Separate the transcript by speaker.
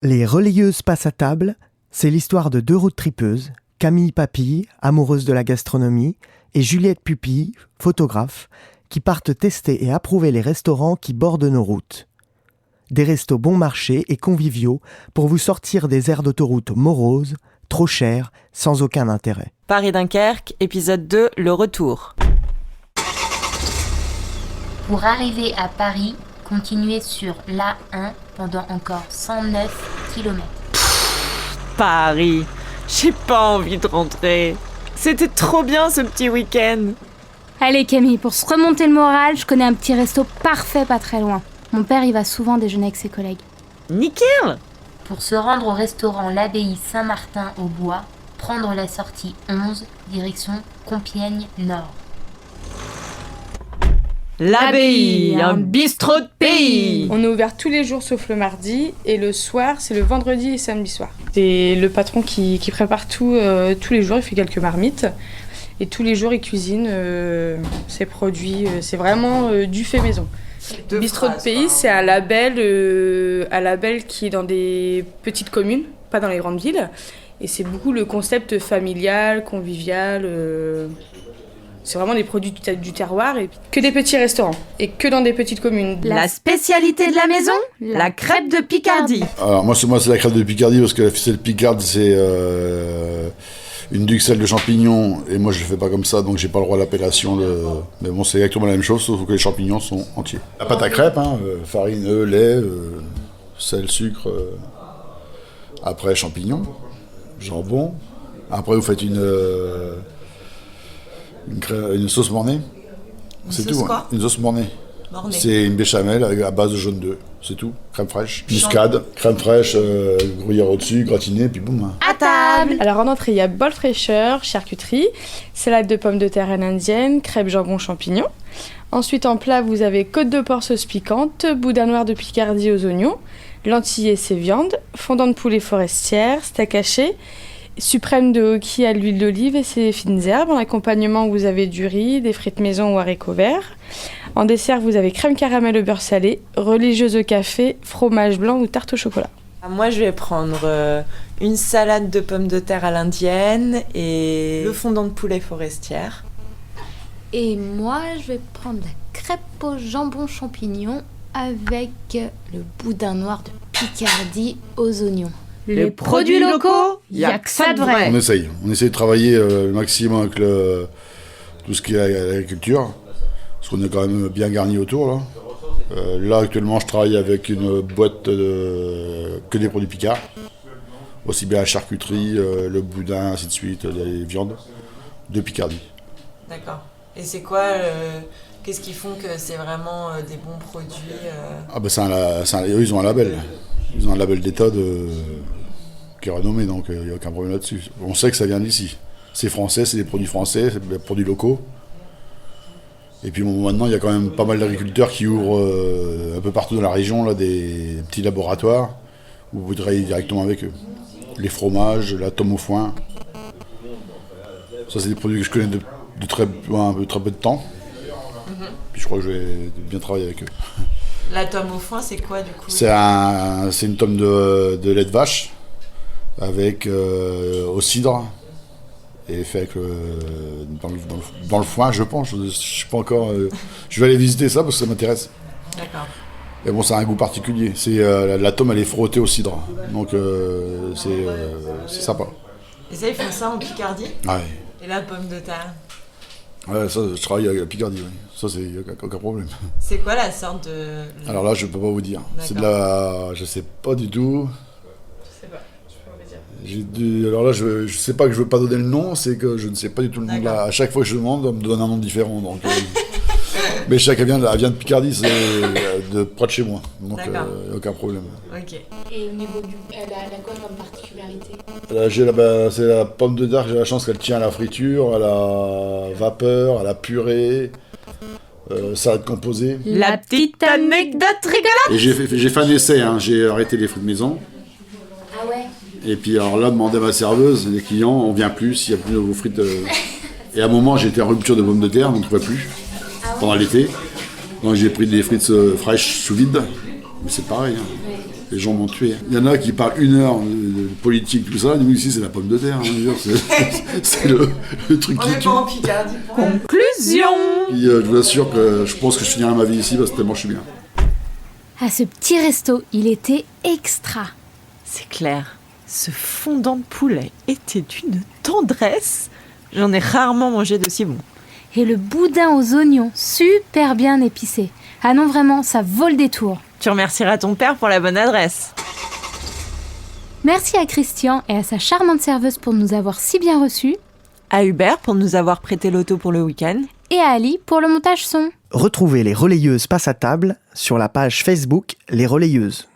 Speaker 1: Les relayeuses passent à table, c'est l'histoire de deux road tripeuses, Camille Papille, amoureuse de la gastronomie, et Juliette Pupille, photographe, qui partent tester et approuver les restaurants qui bordent nos routes. Des restos bon marché et conviviaux pour vous sortir des aires d'autoroute moroses, trop chères, sans aucun intérêt.
Speaker 2: Paris-Dunkerque, épisode 2, le retour.
Speaker 3: Pour arriver à Paris, continuez sur l'A1 pendant encore 109 km.
Speaker 2: Paris, j'ai pas envie de rentrer. C'était trop bien ce petit week-end.
Speaker 4: Allez Camille, pour se remonter le moral, je connais un petit resto parfait pas très loin. Mon père y va souvent déjeuner avec ses collègues.
Speaker 2: Nickel.
Speaker 3: Pour se rendre au restaurant l'Abbaye Saint-Martin au Bois, prendre la sortie 11, direction Compiègne Nord.
Speaker 2: L'Abbaye, un bistrot de pays.
Speaker 5: On est ouvert tous les jours sauf le mardi et le soir, c'est le vendredi et samedi soir. C'est le patron qui prépare tout tous les jours, il fait quelques marmites et tous les jours il cuisine ses produits, c'est vraiment du fait maison. Bistrot de pays, c'est un label qui est dans des petites communes, pas dans les grandes villes, et c'est beaucoup le concept familial, convivial. C'est vraiment des produits du terroir et que des petits restaurants et que dans des petites communes.
Speaker 2: La spécialité de la maison, la crêpe de Picardie.
Speaker 6: Alors moi c'est la crêpe de Picardie parce que la ficelle Picarde c'est une duxelle de champignons et moi je le fais pas comme ça donc j'ai pas le droit à l'appellation. Mais bon c'est exactement la même chose sauf que les champignons sont entiers. La pâte à crêpe, farine, œufs, lait, sel, sucre, après champignons, jambon. Après vous faites une sauce mornée. C'est tout,
Speaker 2: quoi
Speaker 6: une sauce mornée. C'est une béchamel à base de jaune d'œuf, c'est tout. Crème fraîche, muscade, crème fraîche, gruyère au-dessus, gratiné, puis boum.
Speaker 4: À table.
Speaker 5: Alors en entrée, il y a bol fraîcheur, charcuterie, salade de pommes de terre à l'indienne, crêpes jambon champignons. Ensuite en plat, vous avez côte de porc sauce piquante, boudin noir de Picardie aux oignons, lentilles et ses viandes, fondant de poulet forestière, steak haché, suprême de hockey à l'huile d'olive et ses fines herbes. En accompagnement, vous avez du riz, des frites maison ou haricots verts. En dessert, vous avez crème caramel au beurre salé, religieuse au café, fromage blanc ou tarte au chocolat.
Speaker 2: Moi, je vais prendre une salade de pommes de terre à l'indienne et le fondant de poulet forestière.
Speaker 4: Et moi, je vais prendre la crêpe au jambon champignon avec le boudin noir de Picardie aux oignons.
Speaker 2: Les produits locaux, y a que ça de vrai.
Speaker 6: On essaye de travailler le maximum avec tout ce qui est l'agriculture, parce qu'on est quand même bien garni autour là. Là actuellement je travaille avec une boîte que des produits Picard, aussi bien la charcuterie, le boudin, ainsi de suite, les viandes de Picardie.
Speaker 2: D'accord. Et c'est quoi qu'est-ce qui font que c'est vraiment des bons produits
Speaker 6: eux ils ont un label. Ils ont un label d'État qui est renommé, donc il n'y a aucun problème là-dessus. On sait que ça vient d'ici. C'est français, c'est des produits français, c'est des produits locaux. Et puis maintenant, il y a quand même pas mal d'agriculteurs qui ouvrent un peu partout dans la région là, des petits laboratoires où vous travaillez directement avec eux. Les fromages, la tome au foin. Ça, c'est des produits que je connais de très peu de temps. Puis je crois que je vais bien travailler avec eux.
Speaker 2: La tome au foin, c'est quoi du coup ?
Speaker 6: C'est une tome de lait de vache avec au cidre et fait avec dans le foin, je pense. Je suis pas encore. Je vais aller visiter ça parce que ça m'intéresse.
Speaker 2: D'accord.
Speaker 6: Et bon, ça a un goût particulier. C'est la tome, elle est frottée au cidre, donc c'est sympa.
Speaker 2: Et ça, ils font ça en Picardie ?
Speaker 6: Ouais.
Speaker 2: Et la pomme de terre ?
Speaker 6: Ouais, ça, je travaille à Picardie, oui. Ça, c'est aucun problème.
Speaker 2: C'est quoi la sorte de...
Speaker 6: Alors là, je peux pas vous dire.
Speaker 2: D'accord.
Speaker 6: C'est de la... Je sais pas du tout.
Speaker 5: Je sais pas, tu peux me dire.
Speaker 6: Alors là, je sais pas que je veux pas donner le nom, c'est que je ne sais pas du tout le nom. Là, à chaque fois que je demande, on me donne un nom différent. Donc, mais chacun vient de Picardie, c'est de près de chez moi. Donc, aucun problème.
Speaker 2: Ok.
Speaker 3: Et au niveau elle a quoi comme particularité ?
Speaker 6: Là, c'est la pomme de terre, j'ai la chance qu'elle tient à la friture, à la vapeur, à la purée, salade composée.
Speaker 2: La petite anecdote rigolote.
Speaker 6: Et j'ai fait un essai, j'ai arrêté les fruits de maison.
Speaker 3: Ah ouais ?
Speaker 6: Et puis alors là, demander à ma serveuse, les clients, on vient plus, s'il n'y a plus de vos frites. Et à un moment, j'étais en rupture de pommes de terre, on ne trouvait plus, pendant l'été. Donc j'ai pris des frites fraîches sous vide, mais c'est pareil. Les gens m'ont tué. Il y en a qui parlent 1 heure de politique, tout ça. Nous, ici, c'est la pomme de terre. Hein, je veux dire, c'est le truc qui tue.
Speaker 2: en Picardie. Conclusion.
Speaker 6: Puis, je vous assure que je pense que je finirai ma vie ici parce que tellement je suis bien.
Speaker 4: À ce petit resto, il était extra.
Speaker 2: C'est clair. Ce fondant de poulet était d'une tendresse. J'en ai rarement mangé d'aussi bon.
Speaker 4: Et le boudin aux oignons, super bien épicé. Ah non, vraiment, ça vaut le détour.
Speaker 2: Tu remercieras ton père pour la bonne adresse.
Speaker 4: Merci à Christian et à sa charmante serveuse pour nous avoir si bien reçus.
Speaker 2: À Hubert pour nous avoir prêté l'auto pour le week-end.
Speaker 4: Et à Ali pour le montage son.
Speaker 1: Retrouvez les relayeuses passent à table sur la page Facebook Les Relayeuses.